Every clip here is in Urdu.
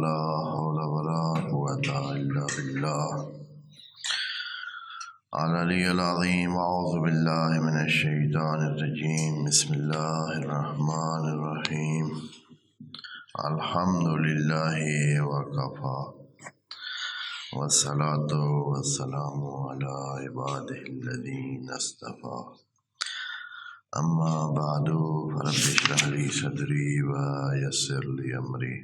ولا حول ولا قوة إلا بالله العلي العظيم. أعوذ بالله من الشيطان الرجيم. بسم الله الرحمن الرحيم. الحمد لله وكفى والصلاة والسلام على عباده الذين اصطفى. أما بعد فرب اشرح لي صدري ويسر لي أمري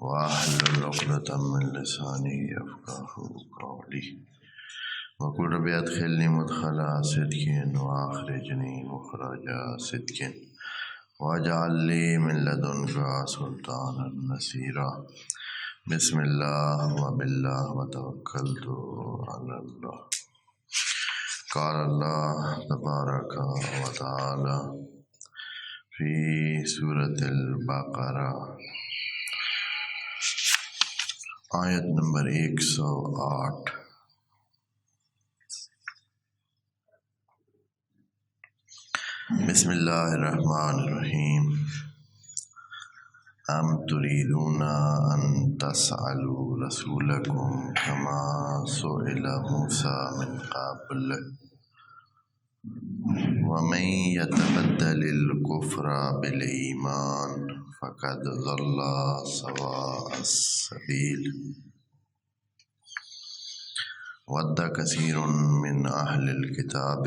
واحلل عقدة من لساني يفقهوا قولي وقل رب ادخلني مدخل صدق وأخرجني مخرج صدق واجعل لي من لدنك سلطانا نصيرا. بسم الله وبالله وتوكلت على الله. قال الله تبارك وتعالى في سورة البقرة آیت نمبر 108. بسم اللہ الرحمن الرحیم. ام تريدون ان تسألوا رسولكم كما سئل موسى من قبل ومن يتبدل الكفر بالإيمان فقد ضل سواء السبيل. ود كثير من أهل الكتاب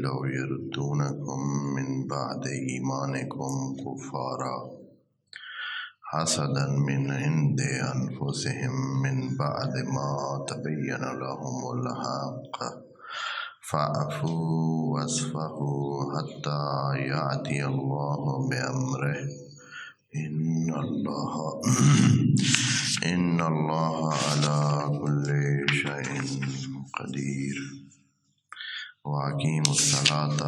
لو يردونكم من بعد إيمانكم كفارا حسدا من عند أنفسهم من بعد ما تبين لهم الحق فاعفوا واصفحوا حتى يأتي الله بأمره إن الله على كل شيء قدير. وأقيموا الصلاة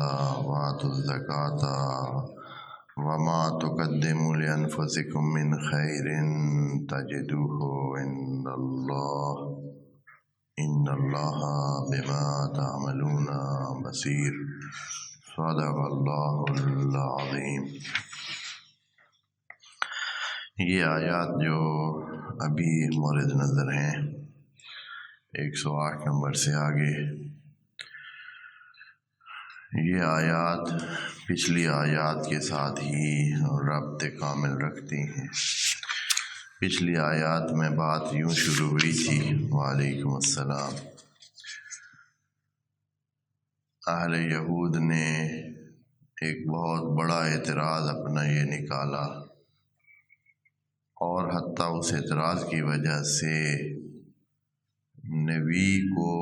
وآتوا الزكاة وما تقدموا لأنفسكم من خير تجدوه عند الله إن الله بما تعملون بصير. صدق الله العظيم. یہ آیات جو ابھی مورد نظر ہیں 108 نمبر سے آگے، یہ آیات پچھلی آیات کے ساتھ ہی ربط کامل رکھتی ہیں. پچھلی آیات میں بات یوں شروع ہوئی تھی، وعلیکم السلام، اہل یہود نے ایک بہت بڑا اعتراض اپنا یہ نکالا، اور حتیٰ اس اعتراض کی وجہ سے نبی کو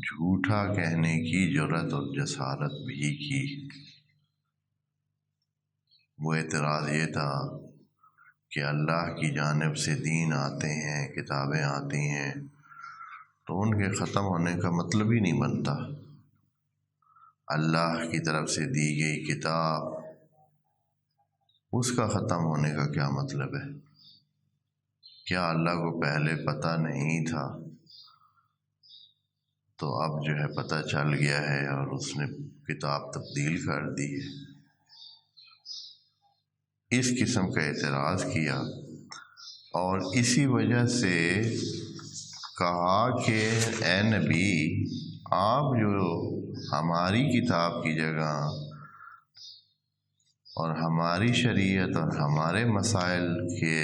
جھوٹا کہنے کی جرأت اور جسارت بھی کی. وہ اعتراض یہ تھا کہ اللہ کی جانب سے دین آتے ہیں، کتابیں آتی ہیں، تو ان کے ختم ہونے کا مطلب ہی نہیں بنتا. اللہ کی طرف سے دی گئی کتاب، اس کا ختم ہونے کا کیا مطلب ہے؟ کیا اللہ کو پہلے پتہ نہیں تھا تو اب جو ہے پتہ چل گیا ہے اور اس نے کتاب تبدیل کر دی ہے؟ اس قسم کا اعتراض کیا، اور اسی وجہ سے کہا کہ اے نبی، آپ جو ہماری کتاب کی جگہ اور ہماری شریعت اور ہمارے مسائل کے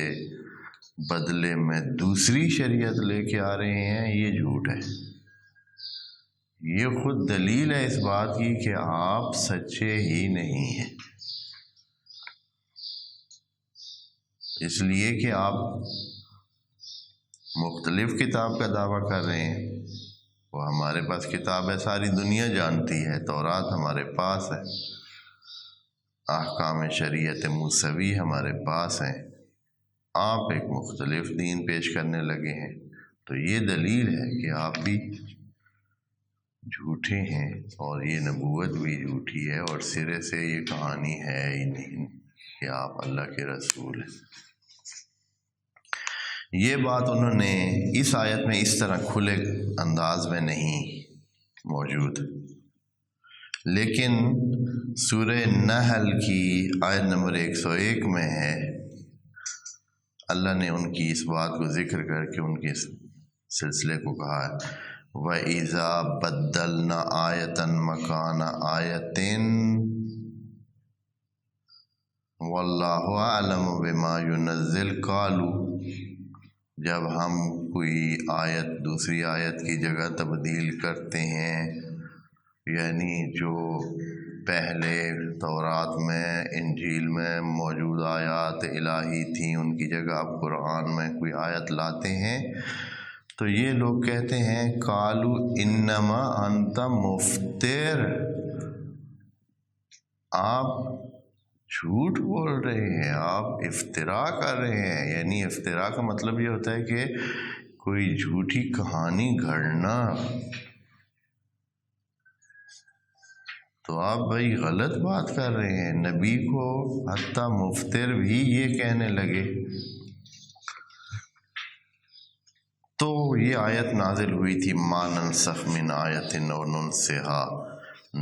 بدلے میں دوسری شریعت لے کے آ رہے ہیں، یہ جھوٹ ہے. یہ خود دلیل ہے اس بات کی کہ آپ سچے ہی نہیں ہیں، اس لیے کہ آپ مختلف کتاب کا دعویٰ کر رہے ہیں. وہ ہمارے پاس کتاب ہے، ساری دنیا جانتی ہے، تورات ہمارے پاس ہے، احکام شریعت موسوی ہمارے پاس ہیں، آپ ایک مختلف دین پیش کرنے لگے ہیں. تو یہ دلیل ہے کہ آپ بھی جھوٹے ہیں، اور یہ نبوت بھی جھوٹی ہے، اور سرے سے یہ کہانی ہے ہی نہیں کہ آپ اللہ کے رسول ہیں. یہ بات انہوں نے اس آیت میں اس طرح کھلے انداز میں نہیں موجود، لیکن سورہ نحل کی آیت نمبر 101 میں ہے، اللہ نے ان کی اس بات کو ذکر کر کے ان کے سلسلے کو کہا ہے وَإِذَا بَدَّلْنَا آیَةً مَكَانَ آیَةٍ وَاللَّهُ أَعْلَمُ بِمَا يُنَزِّلُ قَالُوا جب ہم کوئی آیت دوسری آیت کی جگہ تبدیل کرتے ہیں، یعنی جو پہلے تورات میں انجیل میں موجود آیات الہی تھیں ان کی جگہ اب قرآن میں کوئی آیت لاتے ہیں، تو یہ لوگ کہتے ہیں قالوا انما انت مفتر، آپ جھوٹ بول رہے ہیں، آپ افتراء کر رہے ہیں۔ یعنی افتراء کا مطلب یہ ہوتا ہے کہ کوئی جھوٹی کہانی گھڑنا، تو آپ بھائی غلط بات کر رہے ہیں۔ نبی کو حتیٰ مفتر بھی یہ کہنے لگے۔ تو یہ آیت نازل ہوئی تھی ما ننسخ من آیت او ننسها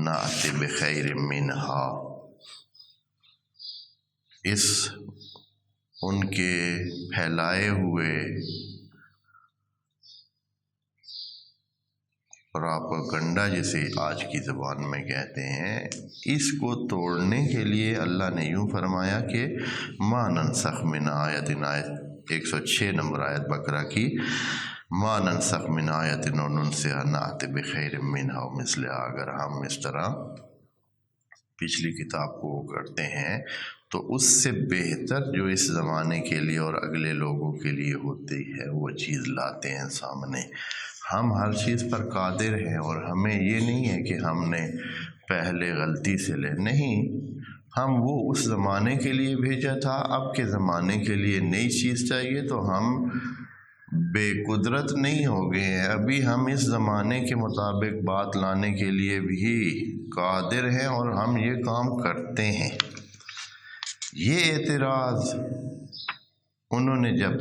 نأت بخیر منہا، اس ان کے پھیلائے ہوئے پراپاگنڈا جسے آج کی زبان میں کہتے ہیں، اس کو توڑنے کے لیے اللہ نے یوں فرمایا کہ ما ننسخ من آیت 106 نمبر آیت بقرہ کی، ما ننسخ من آیت او ننسها نأت بخیر منہا مثلہا، اگر ہم اس طرح پچھلی کتاب کو کرتے ہیں تو اس سے بہتر جو اس زمانے کے لیے اور اگلے لوگوں کے لیے ہوتی ہے وہ چیز لاتے ہیں سامنے۔ ہم ہر چیز پر قادر ہیں اور ہمیں یہ نہیں ہے کہ ہم نے پہلے غلطی سے لے، نہیں، ہم وہ اس زمانے کے لیے بھیجا تھا، اب کے زمانے کے لیے نئی چیز چاہیے، تو ہم بے قدرت نہیں ہو گئے ہیں، ابھی ہم اس زمانے کے مطابق بات لانے کے لیے بھی قادر ہیں اور ہم یہ کام کرتے ہیں۔ یہ اعتراض انہوں نے جب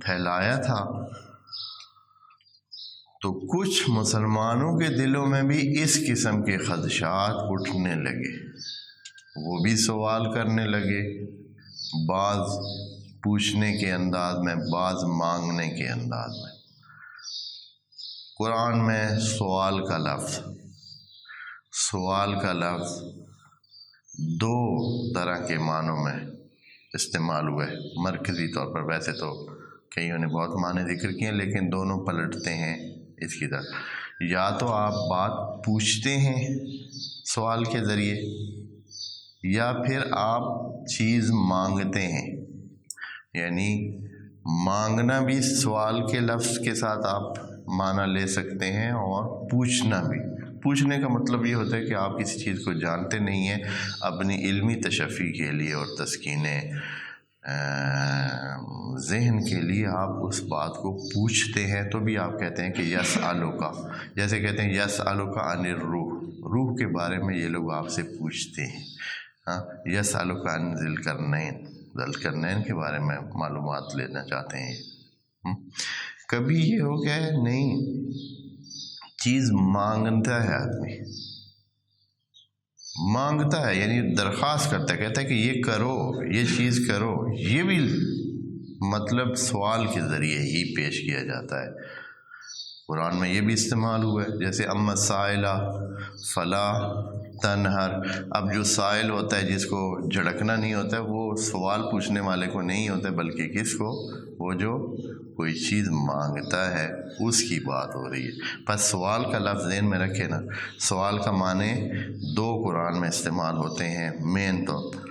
پھیلایا تھا تو کچھ مسلمانوں کے دلوں میں بھی اس قسم کے خدشات اٹھنے لگے، وہ بھی سوال کرنے لگے، بعض پوچھنے کے انداز میں، بعض مانگنے کے انداز میں۔ قرآن میں سوال کا لفظ دو طرح کے معنوں میں استعمال ہوا ہے مرکزی طور پر، ویسے تو کئیوں نے بہت معنی ذکر کیے ہیں لیکن دونوں پلٹتے ہیں اس کی طرف۔ یا تو آپ بات پوچھتے ہیں سوال کے ذریعے، یا پھر آپ چیز مانگتے ہیں، یعنی مانگنا بھی سوال کے لفظ کے ساتھ آپ معنی لے سکتے ہیں، اور پوچھنا بھی۔ پوچھنے کا مطلب یہ ہوتا ہے کہ آپ کسی چیز کو جانتے نہیں ہیں، اپنی علمی تشفی کے لیے اور تسکین ذہن کے لیے آپ اس بات کو پوچھتے ہیں، تو بھی آپ کہتے ہیں کہ یسألک، جیسے کہتے ہیں یسألک عن الروح، روح کے بارے میں یہ لوگ آپ سے پوچھتے ہیں، یسألک عن ذی القرنین کے بارے میں معلومات لینا چاہتے ہیں۔ کبھی یہ ہو گیا ہے نہیں، چیز مانگتا ہے، آدمی مانگتا ہے یعنی درخواست کرتا ہے، کہتا ہے کہ یہ کرو، یہ چیز کرو، یہ بھی مطلب سوال کے ذریعے ہی پیش کیا جاتا ہے۔ قرآن میں یہ بھی استعمال ہوا ہے، جیسے اما السائل فلا تنہر، اب جو سائل ہوتا ہے جس کو جھڑکنا نہیں ہوتا ہے، وہ سوال پوچھنے والے کو نہیں ہوتا ہے، بلکہ کس کو؟ وہ جو کوئی چیز مانگتا ہے اس کی بات ہو رہی ہے۔ پس سوال کا لفظ ذہن میں رکھے نا، سوال کا معنی دو قرآن میں استعمال ہوتے ہیں مین طور پر،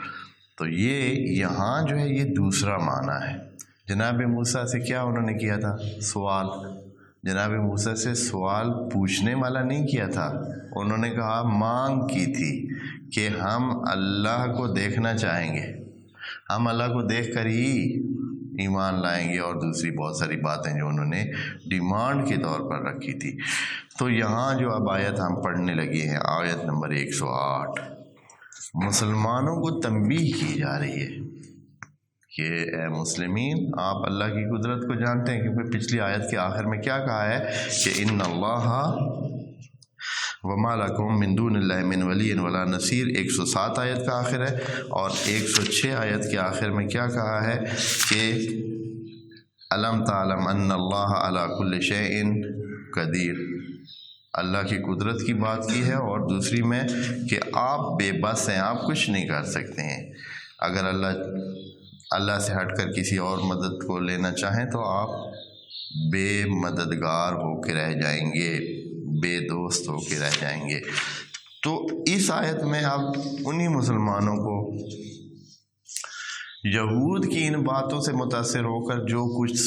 تو یہ یہاں جو ہے یہ دوسرا معنی ہے۔ جناب موسیٰ سے کیا انہوں نے کیا تھا؟ سوال۔ جناب موسیٰ سے سوال پوچھنے والا نہیں کیا تھا، انہوں نے کہا مانگ کی تھی کہ ہم اللہ کو دیکھنا چاہیں گے، ہم اللہ کو دیکھ کر ہی ایمان لائیں گے، اور دوسری بہت ساری باتیں جو انہوں نے ڈیمانڈ کے طور پر رکھی تھی۔ تو یہاں جو اب آیت ہم پڑھنے لگے ہیں، آیت نمبر 108، مسلمانوں کو تنبیہ کی جا رہی ہے کہ اے مسلمین، آپ اللہ کی قدرت کو جانتے ہیں، کیونکہ پچھلی آیت کے آخر میں کیا کہا ہے کہ ان اللہ وما لکم من دون اللہ من ولی ولا نصیر، 107 آیت کا آخر ہے، اور 106 آیت کے آخر میں کیا کہا ہے کہ علم تعلم ان اللہ علی کل شیء قدیر، اللہ کی قدرت کی بات کی ہے، اور دوسری میں کہ آپ بے بس ہیں، آپ کچھ نہیں کر سکتے ہیں۔ اگر اللہ سے ہٹ کر کسی اور مدد کو لینا چاہیں تو آپ بے مددگار ہو کے رہ جائیں گے، بے دوست ہو کے رہ جائیں گے۔ تو اس آیت میں آپ انہی مسلمانوں کو یہود کی ان باتوں سے متاثر ہو کر جو کچھ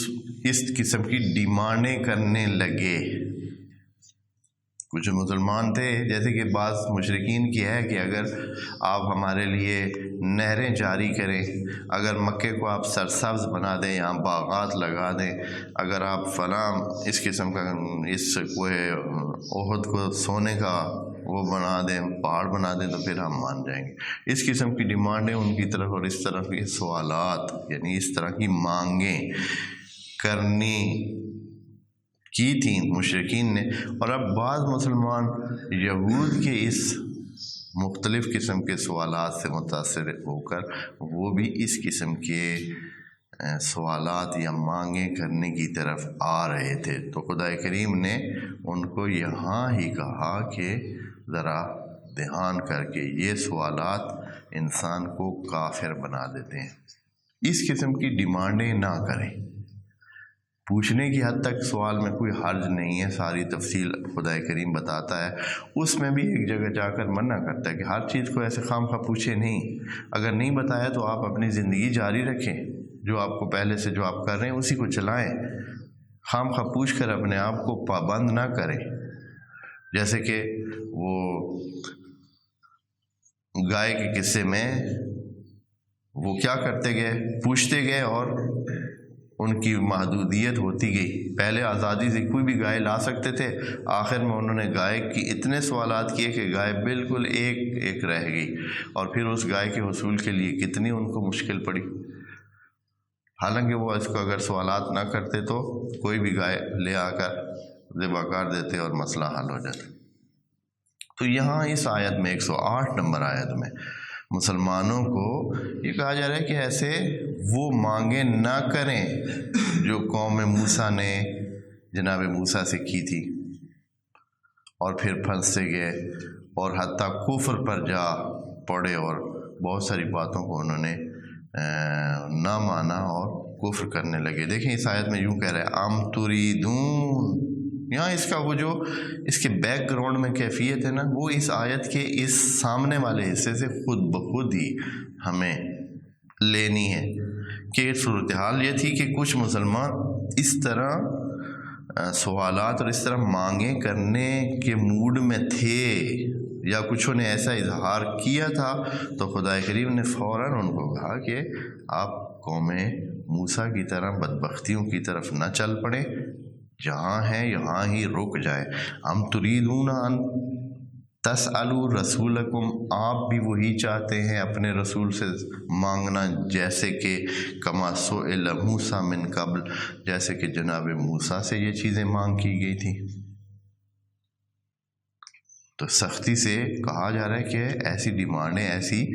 اس قسم کی ڈیمانڈیں کرنے لگے، کچھ مسلمان تھے جیسے کہ بعض مشرکین کی ہے کہ اگر آپ ہمارے لیے نہریں جاری کریں، اگر مکے کو آپ سرسبز بنا دیں، یہاں باغات لگا دیں، اگر آپ فلاں اس قسم کا اس کوہ احد کو سونے کا وہ بنا دیں، پہاڑ بنا دیں، تو پھر ہم مان جائیں گے۔ اس قسم کی ڈیمانڈیں ان کی طرف اور اس طرح کے سوالات، یعنی اس طرح کی مانگیں کرنی کی تھیں مشرکین نے۔ اور اب بعض مسلمان یہود کے اس مختلف قسم کے سوالات سے متاثر ہو کر وہ بھی اس قسم کے سوالات یا مانگیں کرنے کی طرف آ رہے تھے۔ تو خدا کریم نے ان کو یہاں ہی کہا کہ ذرا دھیان کر کے یہ سوالات انسان کو کافر بنا دیتے ہیں، اس قسم کی ڈیمانڈیں نہ کریں۔ پوچھنے کی حد تک سوال میں کوئی حرج نہیں ہے، ساری تفصیل خدا کریم بتاتا ہے۔ اس میں بھی ایک جگہ جا کر منع کرتا ہے کہ ہر چیز کو ایسے خام خواہ پوچھے نہیں، اگر نہیں بتایا تو آپ اپنی زندگی جاری رکھیں، جو آپ کو پہلے سے جو آپ کر رہے ہیں اسی کو چلائیں، خام خواہ پوچھ کر اپنے آپ کو پابند نہ کریں۔ جیسے کہ وہ گائے کے قصے میں وہ کیا کرتے گئے، پوچھتے گئے اور ان کی محدودیت ہوتی گئی۔ پہلے آزادی سے کوئی بھی گائے لا سکتے تھے، آخر میں انہوں نے گائے کی اتنے سوالات کیے کہ گائے بالکل ایک رہ گئی، اور پھر اس گائے کے حصول کے لیے کتنی ان کو مشکل پڑی۔ حالانکہ وہ اس کو اگر سوالات نہ کرتے تو کوئی بھی گائے لے آ کر ذبح کر دیتے اور مسئلہ حل ہو جاتا۔ تو یہاں اس آیت میں 108 نمبر آیت میں مسلمانوں کو یہ کہا جا رہا ہے کہ ایسے وہ مانگیں نہ کریں جو قوم موسیٰ نے جناب موسیٰ سے کی تھی، اور پھر پھنستے گئے اور حتیٰ کفر پر جا پڑے اور بہت ساری باتوں کو انہوں نے نہ مانا اور کفر کرنے لگے۔ دیکھیں اس آیت میں یوں کہہ رہے ہیں ام تریدون، یہاں اس کا وہ جو اس کے بیک گراؤنڈ میں کیفیت ہے نا، وہ اس آیت کے اس سامنے والے حصے سے خود بخود ہی ہمیں لینی ہے کہ صورتحال یہ تھی کہ کچھ مسلمان اس طرح سوالات اور اس طرح مانگیں کرنے کے موڈ میں تھے، یا کچھوں نے ایسا اظہار کیا تھا، تو خدا کریم نے فوراً ان کو کہا کہ آپ قوم موسیٰ کی طرح بدبختیوں کی طرف نہ چل پڑیں، جہاں ہیں یہاں ہی رک جائیں۔ ہم تریدون ان تسألوا رسولکم، آپ بھی وہی چاہتے ہیں اپنے رسول سے مانگنا جیسے کہ کما سئل موسیٰ من قبل، جیسے کہ جناب موسیٰ سے یہ چیزیں مانگ کی گئی تھی۔ تو سختی سے کہا جا رہا ہے کہ ایسی ڈیمانڈیں، ایسی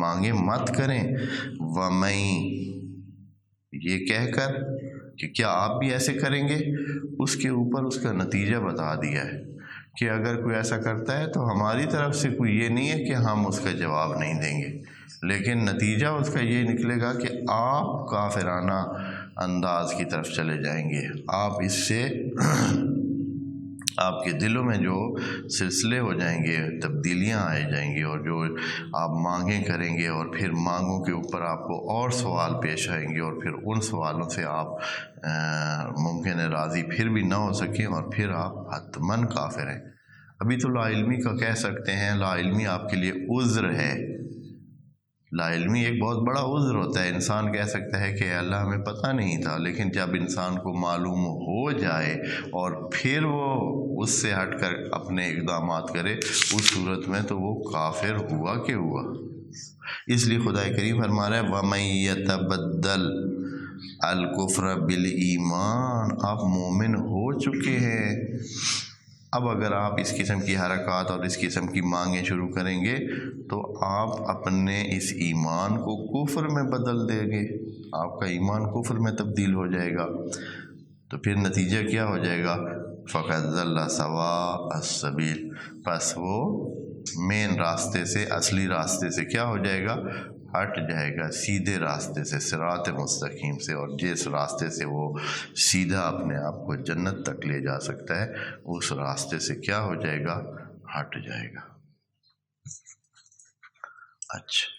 مانگیں مت کریں۔ وَمَن، یہ کہہ کر کہ کیا آپ بھی ایسے کریں گے، اس کے اوپر اس کا نتیجہ بتا دیا ہے کہ اگر کوئی ایسا کرتا ہے تو ہماری طرف سے کوئی یہ نہیں ہے کہ ہم اس کا جواب نہیں دیں گے، لیکن نتیجہ اس کا یہ نکلے گا کہ آپ کافرانہ انداز کی طرف چلے جائیں گے۔ آپ اس سے آپ کے دلوں میں جو سلسلے ہو جائیں گے، تبدیلیاں آ جائیں گی، اور جو آپ مانگیں کریں گے اور پھر مانگوں کے اوپر آپ کو اور سوال پیش آئیں گے، اور پھر ان سوالوں سے آپ ممکن ہے راضی پھر بھی نہ ہو سکیں، اور پھر آپ حتماً کافر ہیں۔ ابھی تو لا علمی کا کہہ سکتے ہیں، لا علمی آپ کے لیے عذر ہے۔ لا علمی ایک بہت بڑا عذر ہوتا ہے، انسان کہہ سکتا ہے کہ اللہ ہمیں پتہ نہیں تھا، لیکن جب انسان کو معلوم ہو جائے اور پھر وہ اس سے ہٹ کر اپنے اقدامات کرے، اس صورت میں تو وہ کافر ہوا کہ ہوا۔ اس لیے خدا کریم فرما رہا ہے وَمَن يَتَبَدَّلْ الْكُفْرَ بِالْإِيمَانِ، آپ مومن ہو چکے ہیں، اب اگر آپ اس قسم کی حرکات اور اس قسم کی مانگیں شروع کریں گے تو آپ اپنے اس ایمان کو کفر میں بدل دیں گے، آپ کا ایمان کفر میں تبدیل ہو جائے گا، تو پھر نتیجہ کیا ہو جائے گا؟ فقد ضل سواء السبیل، پس وہ مین راستے سے، اصلی راستے سے کیا ہو جائے گا؟ ہٹ جائے گا، سیدھے راستے سے، صراط مستقیم سے، اور جس راستے سے وہ سیدھا اپنے آپ کو جنت تک لے جا سکتا ہے اس راستے سے کیا ہو جائے گا؟ ہٹ جائے گا۔ اچھا،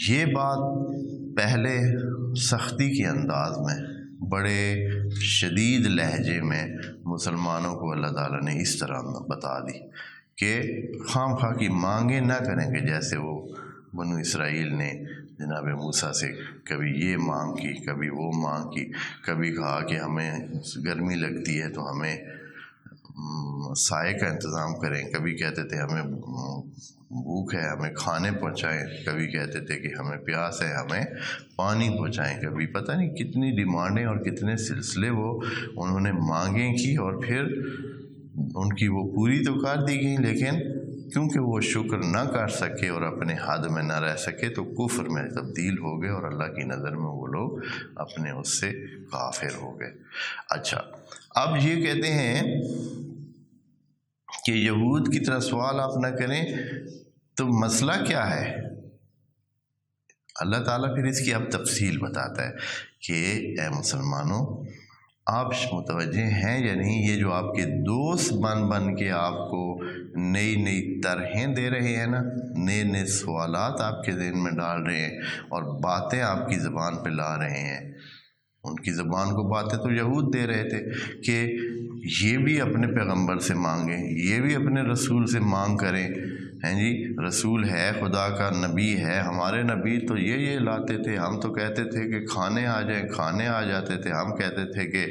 یہ بات پہلے سختی کے انداز میں، بڑے شدید لہجے میں مسلمانوں کو اللہ تعالیٰ نے اس طرح بتا دی کہ خام خواہ کی مانگیں نہ کریں کہ جیسے وہ بنو اسرائیل نے جناب موسیٰ سے کبھی یہ مانگ کی، کبھی وہ مانگ کی، کبھی کہا کہ ہمیں گرمی لگتی ہے تو ہمیں سائے کا انتظام کریں، کبھی کہتے تھے ہمیں بھوک ہے ہمیں کھانے پہنچائیں، کبھی کہتے تھے کہ ہمیں پیاس ہے ہمیں پانی پہنچائیں، کبھی پتہ نہیں کتنی ڈیمانڈیں اور کتنے سلسلے وہ انہوں نے مانگیں کی، اور پھر ان کی وہ پوری تو کر دی گئیں، لیکن کیونکہ وہ شکر نہ کر سکے اور اپنے حد میں نہ رہ سکے تو کفر میں تبدیل ہو گئے، اور اللہ کی نظر میں وہ لوگ اپنے اس سے کافر ہو گئے۔ اچھا، اب یہ کہتے ہیں کہ یہود کی طرح سوال آپ نہ کریں، تو مسئلہ کیا ہے؟ اللہ تعالیٰ پھر اس کی اب تفصیل بتاتا ہے کہ اے مسلمانوں، آپ متوجہ ہیں یا نہیں، یہ جو آپ کے دوست بن کے آپ کو نئی نئی طرحیں دے رہے ہیں نا، نئے نئے سوالات آپ کے ذہن میں ڈال رہے ہیں اور باتیں آپ کی زبان پہ لا رہے ہیں، ان کی زبان کو باتیں تو یہود دے رہے تھے کہ یہ بھی اپنے پیغمبر سے مانگیں، یہ بھی اپنے رسول سے مانگ کریں، ہیں جی رسول ہے خدا کا، نبی ہے، ہمارے نبی تو یہ لاتے تھے، ہم تو کہتے تھے کہ کھانے آ جائیں، کھانے آ جاتے تھے، ہم کہتے تھے کہ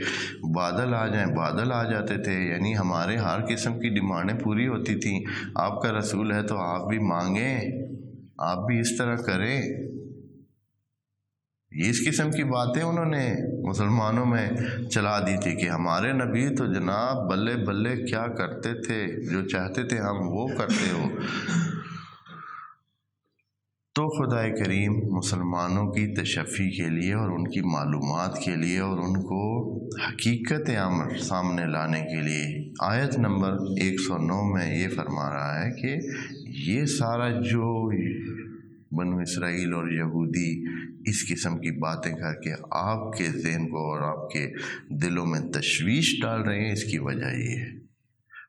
بادل آ جائیں، بادل آ جاتے تھے، یعنی ہمارے ہر قسم کی ڈیمانڈیں پوری ہوتی تھیں، آپ کا رسول ہے تو آپ بھی مانگیں، آپ بھی اس طرح کریں۔ یہ اس قسم کی باتیں انہوں نے مسلمانوں میں چلا دی تھی کہ ہمارے نبی تو جناب بلے بلے کیا کرتے تھے، جو چاہتے تھے ہم وہ کرتے ہو۔ تو خدا کریم مسلمانوں کی تشفی کے لیے اور ان کی معلومات کے لیے اور ان کو حقیقت عمل سامنے لانے کے لیے آیت نمبر 109 میں یہ فرما رہا ہے کہ یہ سارا جو بنو اسرائیل اور یہودی اس قسم کی باتیں کر کے آپ کے ذہن کو اور آپ کے دلوں میں تشویش ڈال رہے ہیں، اس کی وجہ یہ ہے،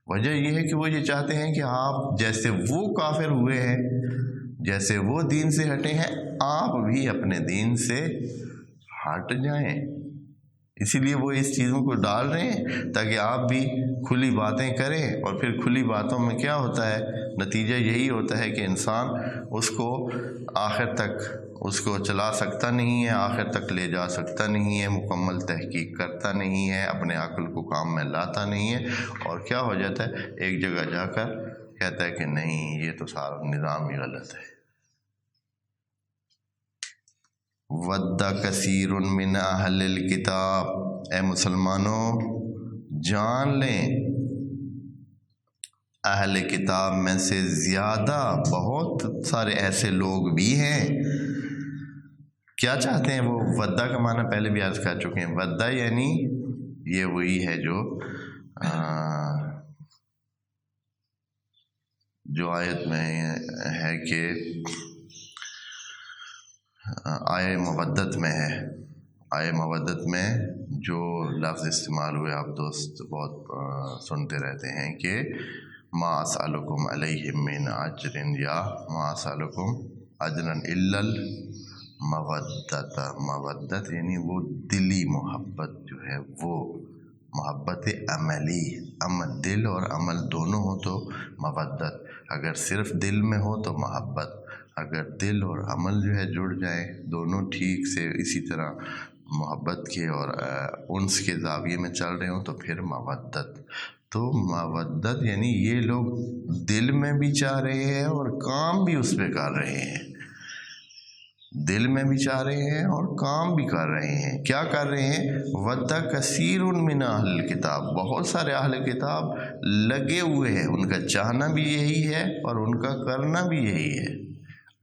وجہ یہ ہے کہ وہ یہ چاہتے ہیں کہ آپ جیسے وہ کافر ہوئے ہیں، جیسے وہ دین سے ہٹے ہیں، آپ بھی اپنے دین سے ہٹ جائیں، اسی لیے وہ اس چیزوں کو ڈال رہے ہیں تاکہ آپ بھی کھلی باتیں کریں، اور پھر کھلی باتوں میں کیا ہوتا ہے، نتیجہ یہی ہوتا ہے کہ انسان اس کو آخر تک اس کو چلا سکتا نہیں ہے، آخر تک لے جا سکتا نہیں ہے، مکمل تحقیق کرتا نہیں ہے، اپنے عقل کو کام میں لاتا نہیں ہے، اور کیا ہو جاتا ہے، ایک جگہ جا کر کہتا ہے کہ نہیں یہ تو سارا نظام ہی غلط ہے۔ وَدَّ كَثِيرٌ مِّنْ أَهْلِ الْكِتَابِ، اے مسلمانوں جان لیں اہل کتاب میں سے زیادہ بہت سارے ایسے لوگ بھی ہیں، کیا چاہتے ہیں وہ؟ ودّا کا معنی پہلے بھی عرض کر چکے ہیں، ودّا یعنی یہ وہی ہے جو آیت میں ہے کہ آئے مودت میں ہے، آئے مودت میں جو لفظ استعمال ہوئے آپ دوست بہت سنتے رہتے ہیں کہ ما اسألکم علیہ من اجر یا ما اسألکم اجرا الا المودت، مودت یعنی وہ دلی محبت جو ہے، وہ محبت عملی، عمل دل اور عمل دونوں ہو تو مودت، اگر صرف دل میں ہو تو محبت، اگر دل اور عمل جو ہے جڑ جائیں دونوں ٹھیک سے اسی طرح محبت کے اور انس کے زاویے میں چل رہے ہوں تو پھر مودت۔ تو مودت یعنی یہ لوگ دل میں بھی چاہ رہے ہیں اور کام بھی اس پہ کر رہے ہیں، دل میں بھی چاہ رہے ہیں اور کام بھی کر رہے ہیں۔ کیا کر رہے ہیں؟ وَدَّ كَثِيرٌ مِّنْ أَهْلِ الْكِتَابِ، بہت سارے اہل کتاب لگے ہوئے ہیں، ان کا چاہنا بھی یہی ہے اور ان کا کرنا بھی یہی ہے،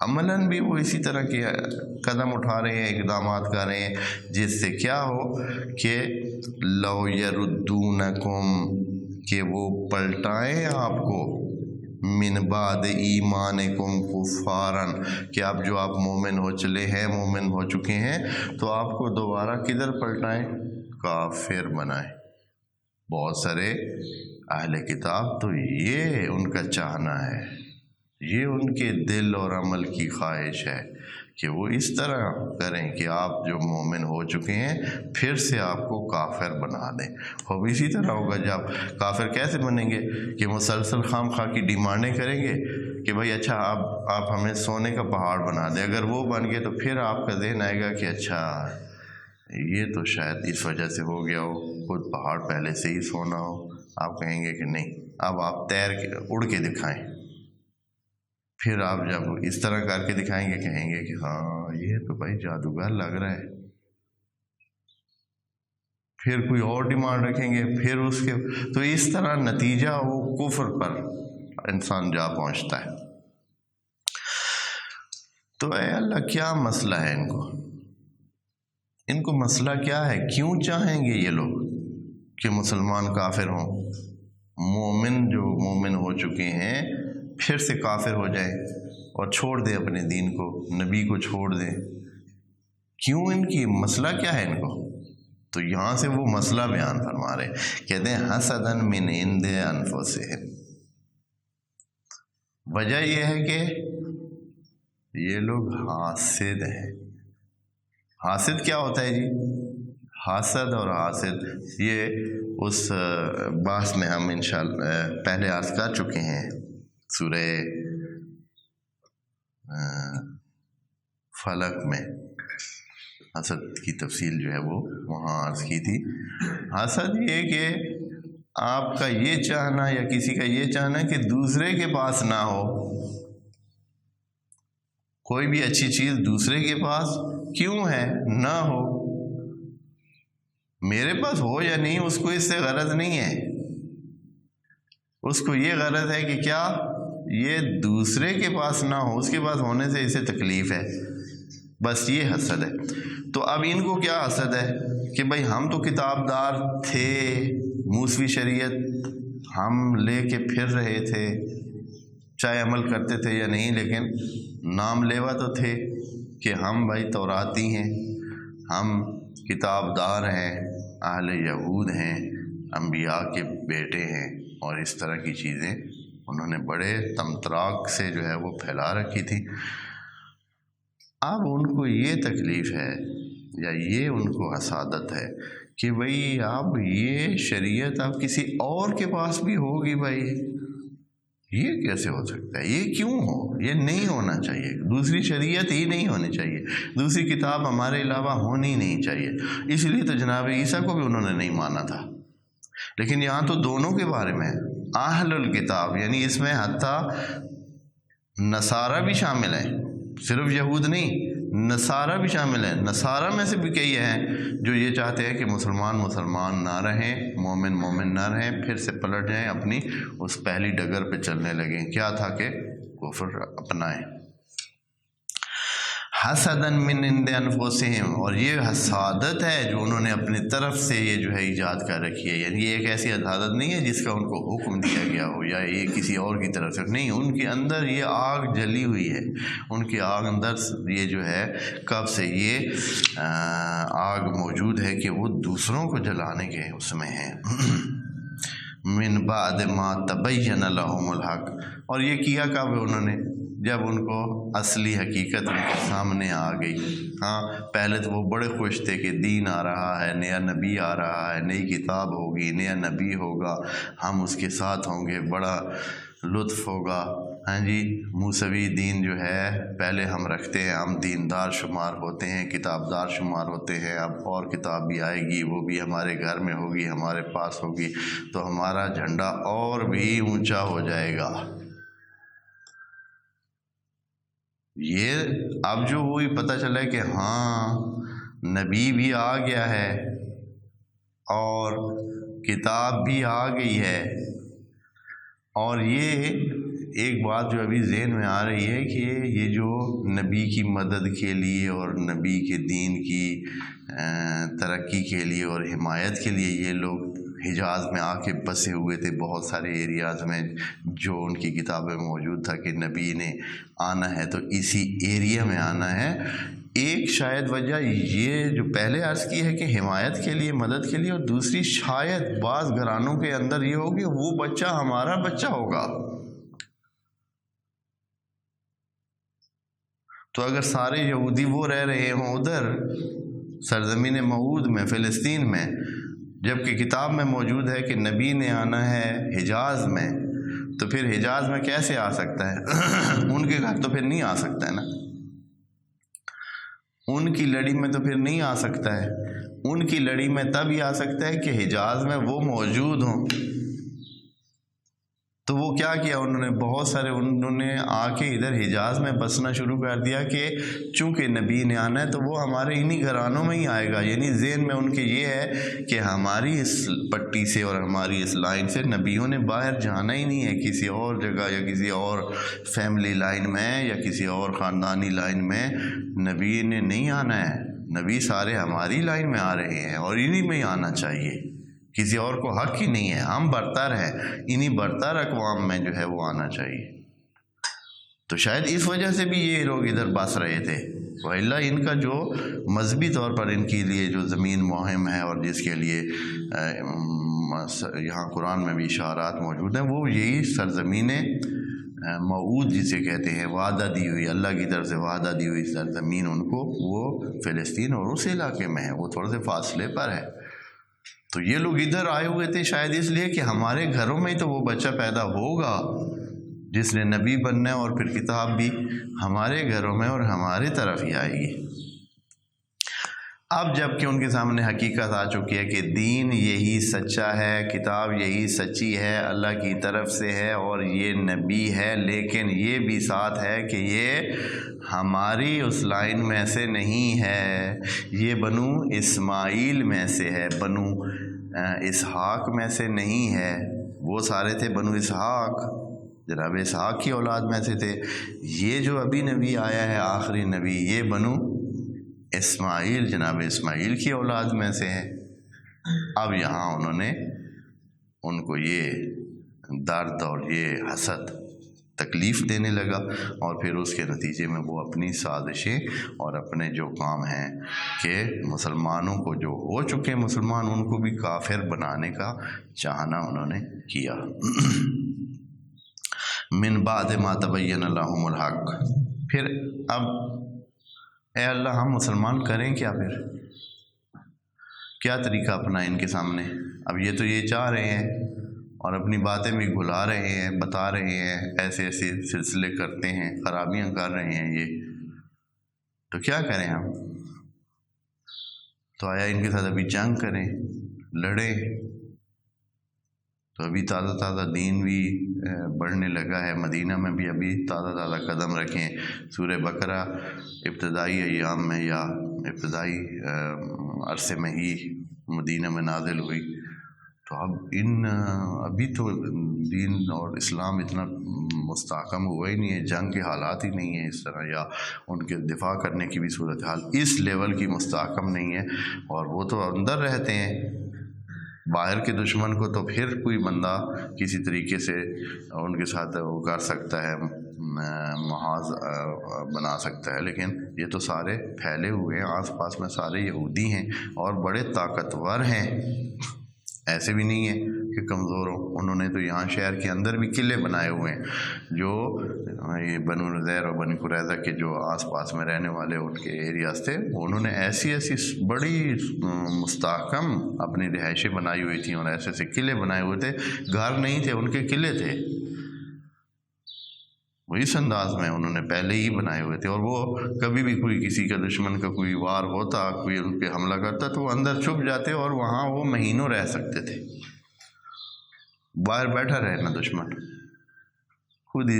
عملاً بھی وہ اسی طرح کے قدم اٹھا رہے ہیں، اقدامات کر رہے ہیں، جس سے کیا ہو کہ لَوْ يَرُدُّونَكُمْ، کہ وہ پلٹائیں آپ کو، من بعد ایمانکم کفارن، کہ آپ جو آپ مومن ہو چلے ہیں، مومن ہو چکے ہیں، تو آپ کو دوبارہ کدھر پلٹائیں؟ کافر بنائیں۔ بہت سارے اہل کتاب تو یہ ان کا چاہنا ہے، یہ ان کے دل اور عمل کی خواہش ہے کہ وہ اس طرح کریں کہ آپ جو مومن ہو چکے ہیں پھر سے آپ کو کافر بنا دیں۔ اب اسی طرح ہوگا جب کافر کیسے بنیں گے کہ مسلسل خام خواہ کی ڈیمانڈیں کریں گے کہ بھائی اچھا آپ ہمیں سونے کا پہاڑ بنا دیں، اگر وہ بن گئے تو پھر آپ کا ذہن آئے گا کہ اچھا یہ تو شاید اس وجہ سے ہو گیا ہو، خود پہاڑ پہلے سے ہی سونا ہو، آپ کہیں گے کہ نہیں اب آپ تیر کے اڑ کے دکھائیں، پھر آپ جب اس طرح کر کے دکھائیں گے کہیں گے کہ ہاں یہ تو بھائی جادوگر لگ رہا ہے، پھر کوئی اور ڈیمانڈ رکھیں گے، پھر اس کے، تو اس طرح نتیجہ وہ کفر پر انسان جا پہنچتا ہے۔ تو اے اللہ کیا مسئلہ ہے ان کو مسئلہ کیا ہے؟ کیوں چاہیں گے یہ لوگ کہ مسلمان کافر ہوں، مومن جو مومن ہو چکے ہیں پھر سے کافر ہو جائیں اور چھوڑ دیں اپنے دین کو، نبی کو چھوڑ دیں؟ کیوں؟ ان کی مسئلہ کیا ہے ان کو؟ تو یہاں سے وہ مسئلہ بیان فرما رہے، کہتے ہیں حسدن من عند انفسہم، وجہ یہ ہے کہ یہ لوگ حاسد ہیں۔ حاسد کیا ہوتا ہے جی؟ حاسد اور حاسد یہ اس بحث میں ہم انشاءاللہ پہلے عرض کر چکے ہیں، سورہ فلق میں حسد کی تفصیل جو ہے وہ وہاں عرض کی تھی۔ حسد یہ کہ آپ کا یہ چاہنا یا کسی کا یہ چاہنا کہ دوسرے کے پاس نہ ہو، کوئی بھی اچھی چیز دوسرے کے پاس کیوں ہے نہ ہو، میرے پاس ہو یا نہیں اس کو اس سے غرض نہیں ہے، اس کو یہ غرض ہے کہ کیا یہ دوسرے کے پاس نہ ہو، اس کے پاس ہونے سے اسے تکلیف ہے، بس یہ حسد ہے۔ تو اب ان کو کیا حسد ہے کہ بھئی ہم تو کتاب دار تھے، موسوی شریعت ہم لے کے پھر رہے تھے، چاہے عمل کرتے تھے یا نہیں، لیکن نام لیوا تو تھے کہ ہم بھائی توراتی ہیں، ہم کتاب دار ہیں، اہل یہود ہیں، انبیاء کے بیٹے ہیں، اور اس طرح کی چیزیں انہوں نے بڑے تمتراک سے جو ہے وہ پھیلا رکھی تھی۔ اب ان کو یہ تکلیف ہے یا یہ ان کو حسادت ہے کہ بھئی اب یہ شریعت اب کسی اور کے پاس بھی ہوگی، بھائی یہ کیسے ہو سکتا ہے، یہ کیوں ہو، یہ نہیں ہونا چاہیے، دوسری شریعت ہی نہیں ہونی چاہیے، دوسری کتاب ہمارے علاوہ ہونی نہیں چاہیے۔ اس لیے تو جناب عیسیٰ کو بھی انہوں نے نہیں مانا تھا، لیکن یہاں تو دونوں کے بارے میں اہل الکتاب، یعنی اس میں حتیٰ نصارہ بھی شامل ہیں، صرف یہود نہیں، نصارہ بھی شامل ہیں۔ نصارہ میں سے بھی کئی ہیں جو یہ چاہتے ہیں کہ مسلمان نہ رہیں، مومن نہ رہیں، پھر سے پلٹ جائیں، اپنی اس پہلی ڈگر پہ چلنے لگیں، کیا تھا کہ کفر اپنائیں۔ حسدن من عند انفسہم، اور یہ حسادت ہے جو انہوں نے اپنی طرف سے یہ جو ہے ایجاد کر رکھی ہے، یعنی یہ ایک ایسی حسادت نہیں ہے جس کا ان کو حکم دیا گیا ہو یا یہ کسی اور کی طرف سے، نہیں، ان کے اندر یہ آگ جلی ہوئی ہے، ان کی آگ اندر یہ جو ہے کب سے یہ آگ موجود ہے کہ وہ دوسروں کو جلانے کے اس میں ہیں۔ من بعد ما تبین لہم الحق، اور یہ کیا کب انہوں نے؟ جب ان کو اصلی حقیقت ان کے سامنے آ گئی۔ ہاں پہلے تو وہ بڑے خوش تھے کہ دین آ رہا ہے، نیا نبی آ رہا ہے، نئی کتاب ہوگی، نیا نبی ہوگا، ہم اس کے ساتھ ہوں گے، بڑا لطف ہوگا۔ ہاں جی، موسوی دین جو ہے پہلے ہم رکھتے ہیں، ہم دیندار شمار ہوتے ہیں، کتاب دار شمار ہوتے ہیں، اب اور کتاب بھی آئے گی، وہ بھی ہمارے گھر میں ہوگی، ہمارے پاس ہوگی، تو ہمارا جھنڈا اور بھی اونچا ہو جائے گا۔ یہ اب جو وہی پتہ چلا ہے کہ ہاں نبی بھی آ گیا ہے اور کتاب بھی آ گئی ہے، اور یہ ایک بات جو ابھی ذہن میں آ رہی ہے کہ یہ جو نبی کی مدد کے لیے اور نبی کے دین کی ترقی کے لیے اور حمایت کے لیے یہ لوگ حجاز میں آ کے بسے ہوئے تھے، بہت سارے ایریاز میں جو ان کی کتابیں موجود تھا کہ نبی نے آنا ہے تو اسی ایریا میں آنا ہے۔ ایک شاید وجہ یہ جو پہلے عرض کی ہے کہ حمایت کے لیے، مدد کے لیے، اور دوسری شاید بعض گھرانوں کے اندر یہ ہوگی وہ بچہ ہمارا بچہ ہوگا۔ تو اگر سارے یہودی وہ رہ رہے ہوں ادھر سرزمین موعود میں، فلسطین میں، جبکہ کتاب میں موجود ہے کہ نبی نے آنا ہے حجاز میں، تو پھر حجاز میں کیسے آ سکتا ہے؟ ان کے گھر تو پھر نہیں آ سکتا ہے نا، ان کی لڑی میں تو پھر نہیں آ سکتا ہے۔ ان کی لڑی میں تب ہی آ سکتا ہے کہ حجاز میں وہ موجود ہوں۔ تو وہ کیا کیا انہوں نے، بہت سارے انہوں نے آ کے ادھر حجاز میں بسنا شروع کر دیا کہ چونکہ نبی نے آنا ہے تو وہ ہمارے انہی گھرانوں میں ہی آئے گا۔ یعنی ذہن میں ان کے یہ ہے کہ ہماری اس پٹی سے اور ہماری اس لائن سے نبیوں نے باہر جانا ہی نہیں ہے، کسی اور جگہ یا کسی اور فیملی لائن میں یا کسی اور خاندانی لائن میں نبی نے نہیں آنا ہے۔ نبی سارے ہماری لائن میں آ رہے ہیں اور انہی میں ہی آنا چاہیے، کسی اور کو حق ہی نہیں ہے، ہم برتر ہیں، انہی برتر اقوام میں جو ہے وہ آنا چاہیے۔ تو شاید اس وجہ سے بھی یہ لوگ ادھر بس رہے تھے، وإلا ان کا جو مذہبی طور پر ان کے لیے جو زمین مہم ہے اور جس کے لیے یہاں قرآن میں بھی اشارات موجود ہیں، وہ یہی سرزمین موعود جسے کہتے ہیں، وعدہ دی ہوئی، اللہ کی طرف سے وعدہ دی ہوئی سرزمین ان کو، وہ فلسطین اور اس علاقے میں ہے، وہ تھوڑے سے فاصلے پر ہے۔ تو یہ لوگ ادھر آئے ہوئے تھے شاید اس لیے کہ ہمارے گھروں میں ہی تو وہ بچہ پیدا ہوگا جس نے نبی بننا ہے، اور پھر کتاب بھی ہمارے گھروں میں اور ہمارے طرف ہی آئے گی۔ اب جب کہ ان کے سامنے حقیقت آ چکی ہے کہ دین یہی سچا ہے، کتاب یہی سچی ہے، اللہ کی طرف سے ہے اور یہ نبی ہے، لیکن یہ بھی ساتھ ہے کہ یہ ہماری اس لائن میں سے نہیں ہے، یہ بنو اسماعیل میں سے ہے، بنو اسحاق میں سے نہیں ہے۔ وہ سارے تھے بنو اسحاق، جناب اسحاق کی اولاد میں سے تھے۔ یہ جو ابھی نبی آیا ہے آخری نبی، یہ بنو اسماعیل، جناب اسماعیل کی اولاد میں سے ہے۔ اب یہاں انہوں نے ان کو یہ درد اور یہ حسد تکلیف دینے لگا، اور پھر اس کے نتیجے میں وہ اپنی سازشیں اور اپنے جو کام ہیں کہ مسلمانوں کو جو ہو چکے مسلمان ان کو بھی کافر بنانے کا چاہنا انہوں نے کیا۔ من بعد ما تبین لهم الحق، پھر اب اے اللہ ہم مسلمان کریں کیا؟ پھر کیا طریقہ اپنا ان کے سامنے؟ اب یہ تو یہ چاہ رہے ہیں اور اپنی باتیں بھی بھلا رہے ہیں، بتا رہے ہیں، ایسے ایسے سلسلے کرتے ہیں، خرابیاں کر رہے ہیں یہ، تو کیا کریں ہم؟ تو آیا ان کے ساتھ ابھی جنگ کریں، لڑیں؟ تو ابھی تازہ تازہ دین بھی بڑھنے لگا ہے، مدینہ میں بھی ابھی تازہ تازہ قدم رکھیں۔ سورہ بقرہ ابتدائی ایام میں یا ابتدائی عرصے میں ہی مدینہ میں نازل ہوئی، تو اب ابھی تو دین اور اسلام اتنا مستحکم ہوا ہی نہیں ہے، جنگ کے حالات ہی نہیں ہیں اس طرح، یا ان کے دفاع کرنے کی بھی صورتحال اس لیول کی مستحکم نہیں ہے، اور وہ تو اندر رہتے ہیں۔ باہر کے دشمن کو تو پھر کوئی بندہ کسی طریقے سے ان کے ساتھ وہ کر سکتا ہے، محاذ بنا سکتا ہے، لیکن یہ تو سارے پھیلے ہوئے ہیں، آس پاس میں سارے یہودی ہیں اور بڑے طاقتور ہیں، ایسے بھی نہیں ہیں کہ کمزور ہوں۔ انہوں نے تو یہاں شہر کے اندر بھی قلعے بنائے ہوئے ہیں، جو یہ بنو نذیر اور بنی قریظہ کے جو آس پاس میں رہنے والے ان کے ایریاز تھے، انہوں نے ایسی ایسی بڑی مستحکم اپنی رہائشیں بنائی ہوئی تھیں اور ایسے ایسے قلعے بنائے ہوئے تھے، گھر نہیں تھے، ان کے قلعے تھے، وہ اس انداز میں انہوں نے پہلے ہی بنائے ہوئے تھے، اور وہ کبھی بھی کوئی کسی کا دشمن کا کوئی وار ہوتا، کوئی ان پہ حملہ کرتا تو وہ اندر چھپ جاتے اور وہاں وہ مہینوں رہ سکتے تھے، باہر بیٹھا رہے نا دشمن، خود ہی